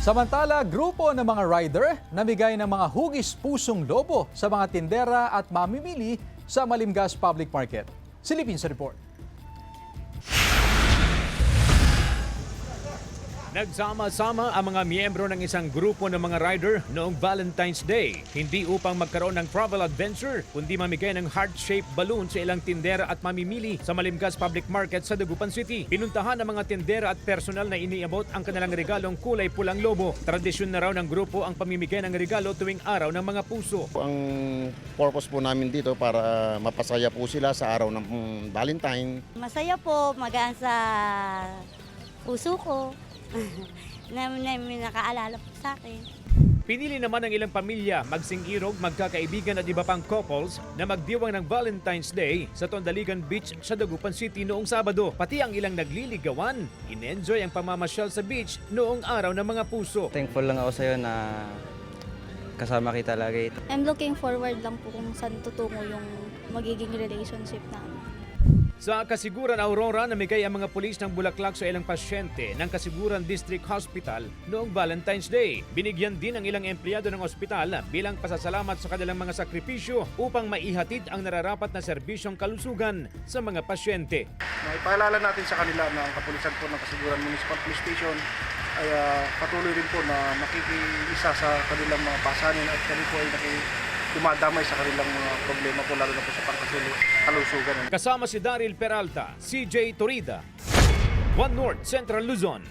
Samantala, grupo ng mga rider namigay ng mga hugis pusong lobo sa mga tindera at mamimili sa Malimgas Public Market. Silipin sa report. Nagsama-sama ang mga miyembro ng isang grupo ng mga rider noong Valentine's Day. Hindi upang magkaroon ng travel adventure, kundi mamigay ng heart-shaped balloon sa ilang tindera at mamimili sa Malimgas Public Market sa Dagupan City. Pinuntahan ng mga tindera at personal na iniabot ang kanilang regalong kulay pulang lobo. Tradisyon na raw ng grupo ang pamimigay ng regalo tuwing araw ng mga puso. Ang purpose po namin dito para mapasaya po sila sa araw ng Valentine. Masaya po, magaan sa puso ko na may nakaalala po sa akin. Pinili naman ng ilang pamilya, magsing-irog, magkakaibigan at iba pang couples na magdiwang ng Valentine's Day sa Tondaligan Beach sa Dagupan City noong Sabado. Pati ang ilang nagliligawan, in-enjoy ang pamamasyal sa beach noong araw ng mga puso. Thankful lang ako sa'yo na kasama kita lagi. I'm looking forward lang po kung saan tutungo yung magiging relationship namin. Sa Kasiguran Aurora, namigay ang mga pulis ng bulaklak sa ilang pasyente ng Kasiguran District Hospital noong Valentine's Day. Binigyan din ang ilang empleyado ng ospital bilang pasasalamat sa kanilang mga sakripisyo upang maihatid ang nararapat na serbisyong kalusugan sa mga pasyente. Ipaalala natin sa kanila na ang kapulisan po ng Kasiguran Municipal Police Station ay patuloy rin po na nakikiisa sa kanilang mga pasanin at kami po ay dumadamay sa kanilang mga problema po lalo na po sa pangkalusugan. Kasama si Daryl Peralta, CJ Torida, One North Central Luzon.